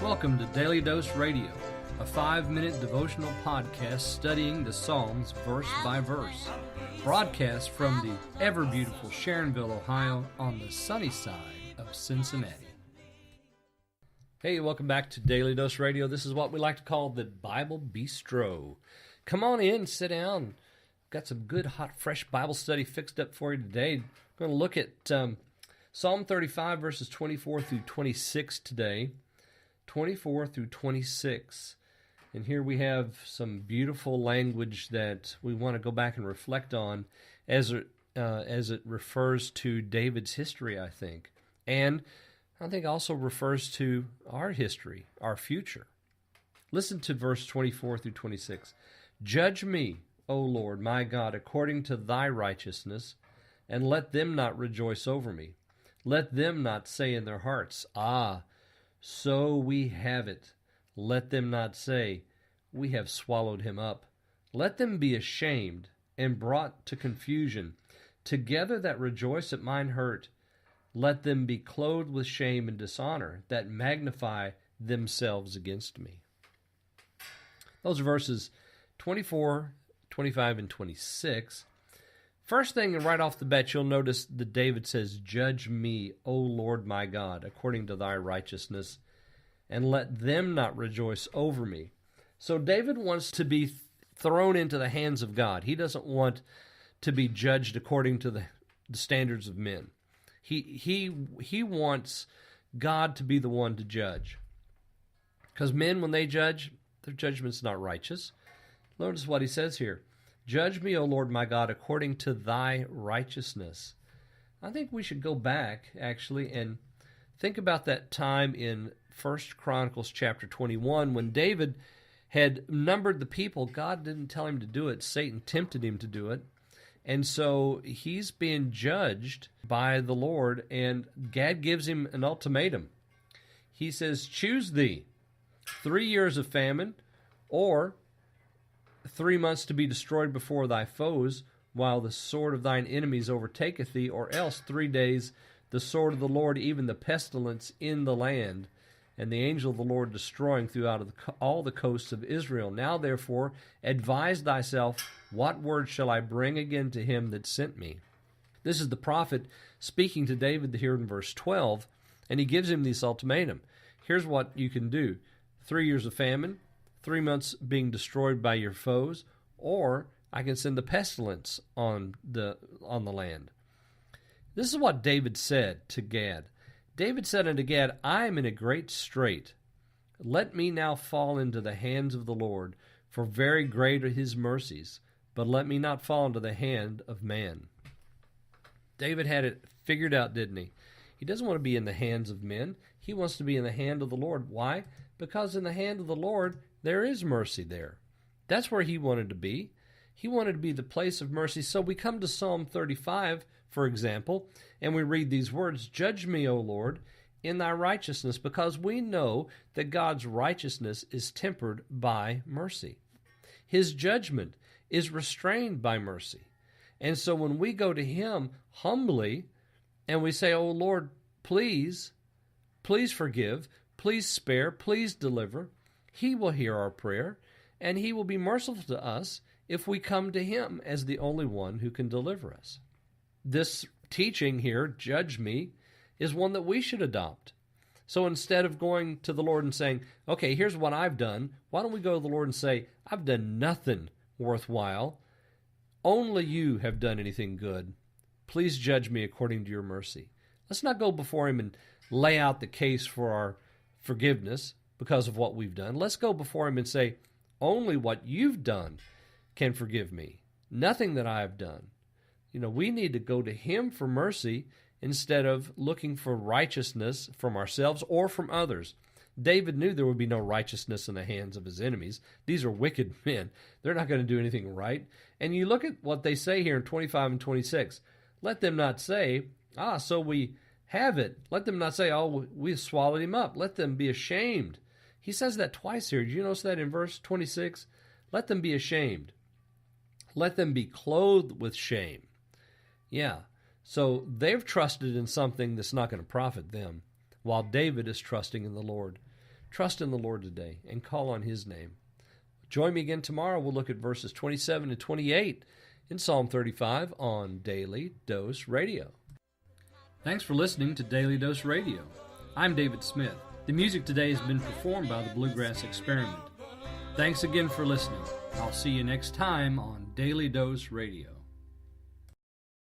Welcome to Daily Dose Radio, a 5-minute devotional podcast studying the Psalms verse by verse. Broadcast from the ever-beautiful Sharonville, Ohio, on the sunny side of Cincinnati. Hey, welcome back to Daily Dose Radio. This is what we like to call the Bible Bistro. Come on in, sit down. Got some good, hot, fresh Bible study fixed up for you today. We're going to look at Psalm 35, verses 24 through 26 today. 24 through 26. And here we have some beautiful language that we want to go back and reflect on as it refers to David's history, I think. And I think also refers to our history, our future. Listen to verse 24 through 26. Judge me, O Lord, my God, according to thy righteousness, and let them not rejoice over me. Let them not say in their hearts, Ah, so we have it. Let them not say, We have swallowed him up. Let them be ashamed and brought to confusion, together that rejoice at mine hurt. Let them be clothed with shame and dishonor, that magnify themselves against me. Those are verses 24, 25, and 26. First thing, right off the bat, you'll notice that David says, Judge me, O Lord my God, according to thy righteousness, and let them not rejoice over me. So David wants to be thrown into the hands of God. He doesn't want to be judged according to the standards of men. He wants God to be the one to judge. Because men, when they judge, their judgment's not righteous. Notice what he says here. Judge me, O Lord my God, according to thy righteousness. I think we should go back, actually, and think about that time in 1 Chronicles chapter 21 when David had numbered the people. God didn't tell him to do it. Satan tempted him to do it. And so he's being judged by the Lord, and Gad gives him an ultimatum. He says, choose thee 3 years of famine, or 3 months to be destroyed before thy foes, while the sword of thine enemies overtaketh thee, or else 3 days the sword of the Lord, even the pestilence in the land, and the angel of the Lord destroying throughout all the coasts of Israel. Now therefore advise thyself, what word shall I bring again to him that sent me? This is the prophet speaking to David here in verse 12, and he gives him this ultimatum. Here's what you can do. 3 years of famine, 3 months being destroyed by your foes, or I can send the pestilence on the land. This is what David said to Gad. David said unto Gad, I am in a great strait. Let me now fall into the hands of the Lord, for very great are his mercies, but let me not fall into the hand of man. David had it figured out, didn't he? He doesn't want to be in the hands of men. He wants to be in the hand of the Lord. Why? Because in the hand of the Lord, there is mercy there. That's where he wanted to be. He wanted to be the place of mercy. So we come to Psalm 35, for example, and we read these words, Judge me, O Lord, in thy righteousness, because we know that God's righteousness is tempered by mercy. His judgment is restrained by mercy. And so when we go to him humbly and we say, O Lord, please forgive, please spare, please deliver, he will hear our prayer, and he will be merciful to us if we come to him as the only one who can deliver us. This teaching here, judge me, is one that we should adopt. So instead of going to the Lord and saying, okay, here's what I've done, why don't we go to the Lord and say, I've done nothing worthwhile. Only you have done anything good. Please judge me according to your mercy. Let's not go before him and lay out the case for our forgiveness because of what we've done. Let's go before him and say, only what you've done can forgive me. Nothing that I have done. We need to go to him for mercy instead of looking for righteousness from ourselves or from others. David knew there would be no righteousness in the hands of his enemies. These are wicked men. They're not going to do anything right. And you look at what they say here in 25 and 26. Let them not say, so we have it. Let them not say, we swallowed him up. Let them be ashamed. He says that twice here. Did you notice that in verse 26? Let them be ashamed. Let them be clothed with shame. Yeah, so they've trusted in something that's not going to profit them, while David is trusting in the Lord. Trust in the Lord today and call on His name. Join me again tomorrow. We'll look at verses 27 and 28 in Psalm 35 on Daily Dose Radio. Thanks for listening to Daily Dose Radio. I'm David Smith. The music today has been performed by the Bluegrass Experiment. Thanks again for listening. I'll see you next time on Daily Dose Radio.